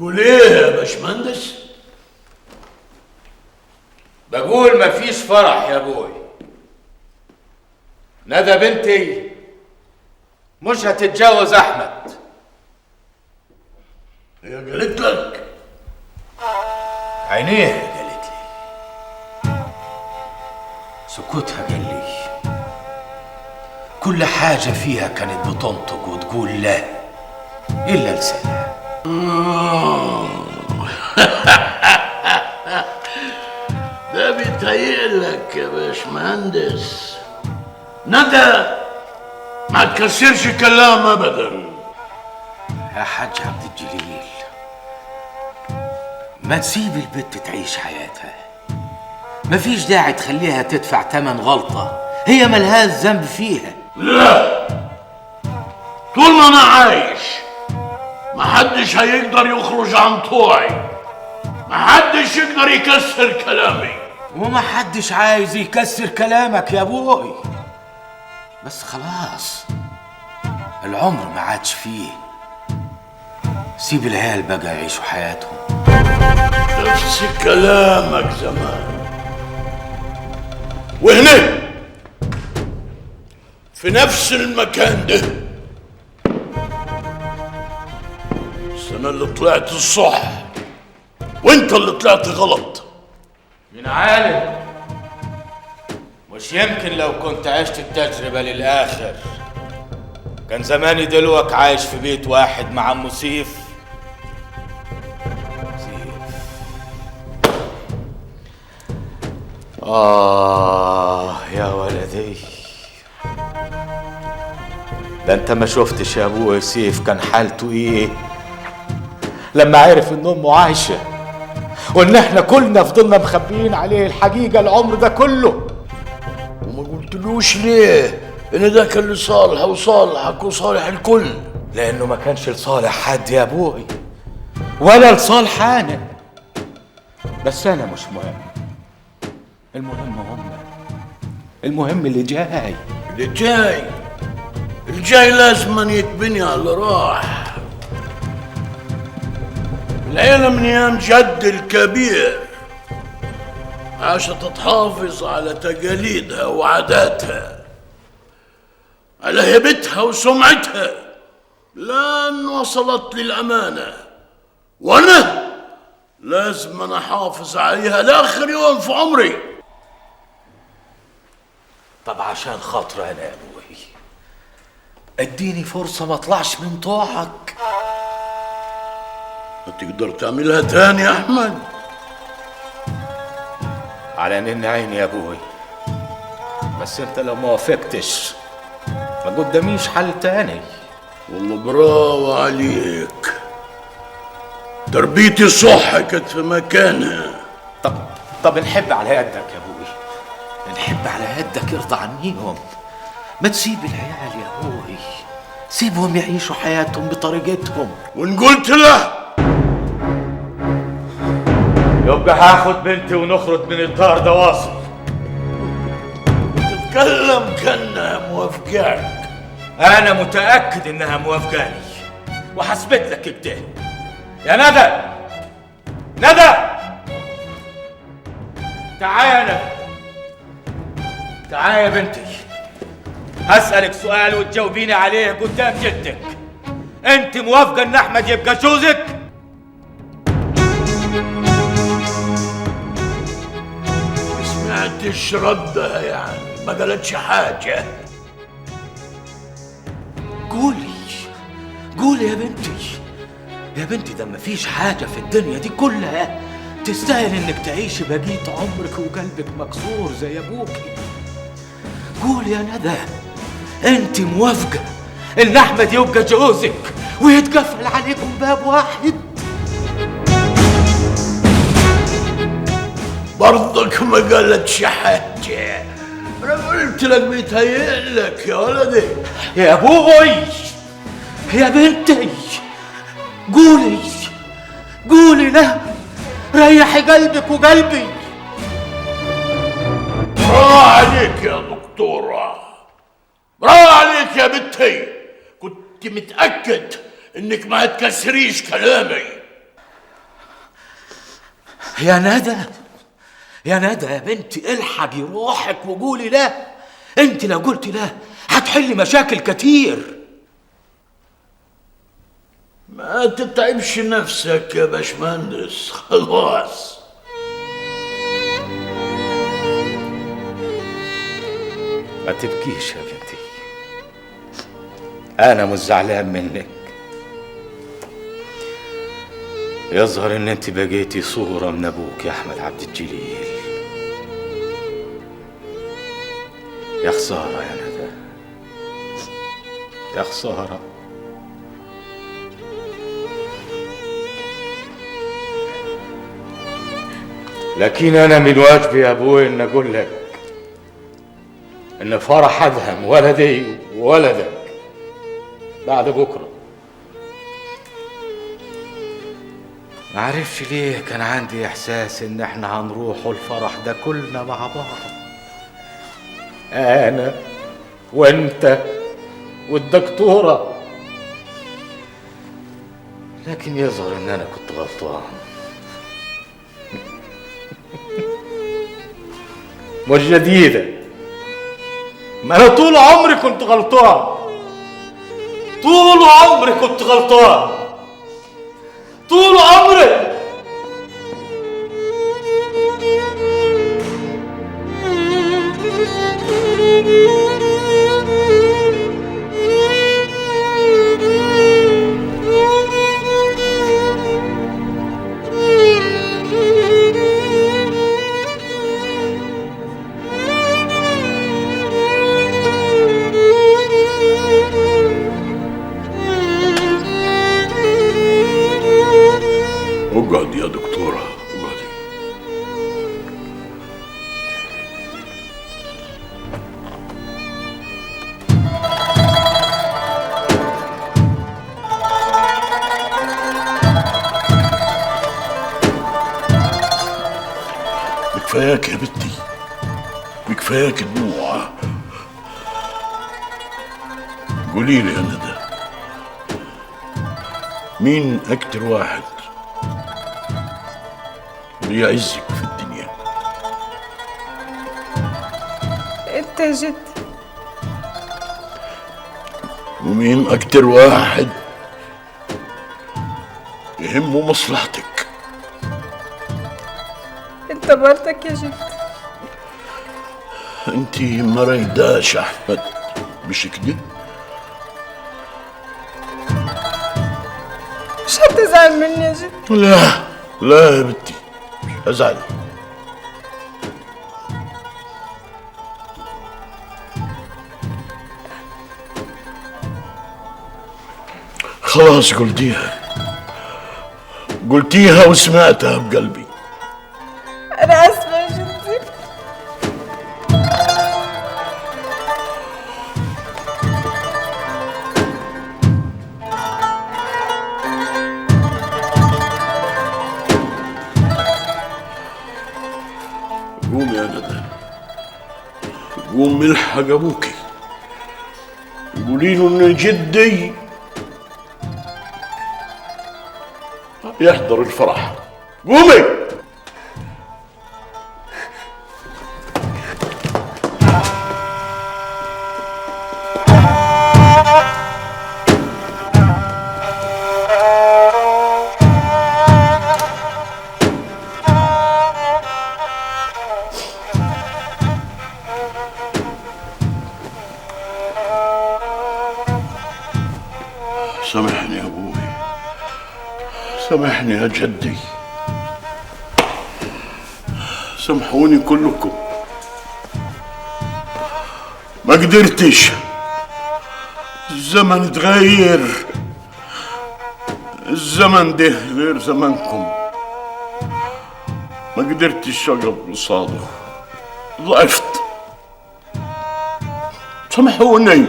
بتقول ايه يا باشمهندس؟ بقول مفيش فرح يا ابوي. ندى بنتي مش هتتجوز احمد. هي قالت لك؟ عينيها قالت لي، سكوتها قال لي، كل حاجة فيها كانت بتنطق وتقول لا إلا لسانها. ده بيتهيألك يا باشمهندس. ندى ما تكسرش كلام ابدا. يا حاج عبد الجليل، ما تسيب البت تعيش حياتها، مفيش داعي تخليها تدفع تمن غلطة هي ملهاش ذنب فيها. لا، طول ما انا عايش محدش هيقدر يخرج عن طوعي، محدش يقدر يكسر كلامي. ومحدش عايز يكسر كلامك يا ابوي، بس خلاص العمر ما عادش فيه. سيب العيال بقى يعيشوا حياتهم. نفس كلامك زمان، وهنا في نفس المكان ده السنة اللي طلعت الصح وانت اللي طلعت غلط. من عالم، مش يمكن لو كنت عشت التجربة للآخر كان زماني دلوقتي عايش في بيت واحد مع عمو سيف. يا ولدي، ده انت ما شفتش يا ابويا سيف كان حالته ايه لما عرف ان امه عايشه، وان احنا كلنا فضلنا مخبيين عليه الحقيقه العمر ده كله. وما قلتلوش ليه ان ده كان لصالحه وصالحك وصالح الكل؟ لانه ما كانش لصالح حد يا ابوي ولا لصالح انا، بس انا مش مهم. المهم اللي جاي. الجاي لازم أن يتبني على اللي راح. العيلة من ايام جد الكبير عاشت تحافظ على تقاليدها وعاداتها، على هيبتها وسمعتها، لأن وصلت للأمانة، وأنا لازم أنا أحافظ عليها لآخر يوم في عمري. طب عشان خاطر انا يا ابوي اديني فرصه ما اطلعش من طوعك. هتقدر تعملها تاني يا أحمد؟ على ان عيني يا ابوي، بس انت لو ما وافقتش ما قداميش حل تاني. والله برافو عليك، تربيتي صح كانت في مكانها. طب نحب على يدك يا ابوي، نحب على يدك يرضى عنيهم. ما تسيب العيال يا ابوي، سيبهم يعيشوا حياتهم بطريقتهم. وان قلت له يبقى هاخد بنتي ونخرج من الدار ده واصل. تتكلم كأنها موافقاك. انا متاكد انها موافقاني وحسبت لك كده. يا ندى تعالى يا بنتي، هسألك سؤال وتجاوبيني عليه قدام جدك. انت موافقة ان احمد يبقى جوزك؟ ما سمعتش ردها يعني، ما قالتش حاجة. قولي يا بنتي ده مفيش حاجة في الدنيا دي كلها تستاهل انك تعيشي بقية عمرك وقلبك مكسور زي ابوكي. قولي يا ندى، انت موافقة ان احمد يبقى جوزك ويتقفل عليكم باب واحد؟ برضك ما قالتش حاجة. انا قلت لك بيتهيألك يا ولدي. يا ابوي يا بنتي، قولي لا، ريحي قلبك وقلبي. برافو عليك يا دكتورة، برافو عليك يا بنتي. كنت متأكد انك ما هتكسريش كلامي. يا ندى، يا ندى يا بنتي، الحقي روحك وقولي لا. انت لو قلت لا هتحلي مشاكل كتير. ما تتعبش نفسك يا باشمهندس، خلاص. ما تبكيش يا بنتي، انا مش زعلان منك. يظهر ان انت بقيتي صورة من ابوك يا احمد عبد الجليل. يا خسارة يا ندى، يا خسارة. لكن انا من واجبي يا ابوي ان اقول لك ان فرح ادهم ولدي وولدك بعد بكره. ما عرفش ليه كان عندي احساس ان احنا هنروحوا الفرح ده كلنا مع بعض، انا وانت والدكتوره. لكن يظهر ان انا كنت غلطان. مش جديده، ما انا طول عمري كنت غلطان، طول عمري كنت غلطان، طول عمري. اقعد يا دكتورة، اقعدي. بكفاياك يا بنتي، بكفاياك دموع. قولي لي يا ندى، مين أكتر واحد بيعزك في الدنيا؟ انت يا جدي. ومين أكتر واحد يهمه مصلحتك؟ انت برضك يا جدي. انتي ما رايداش أحمد، مش كده؟ مش هتزعل مني يا جدي؟ لا لا يا بنتي، مش هزعل. خلاص قلتيها، قلتيها وسمعتها بقلبي. انا اسفه يا جدي. قوم يا ندى، قوم الحق ابوكي، قولي له ان جدي يحضر الفرح. قومي. سامحني يا ابوي، سامحني يا جدي، سامحوني كلكم. ما قدرتش، الزمن اتغير، الزمن ده غير زمنكم، ما قدرتش اقف قصاده، ضعفت. سامحوني.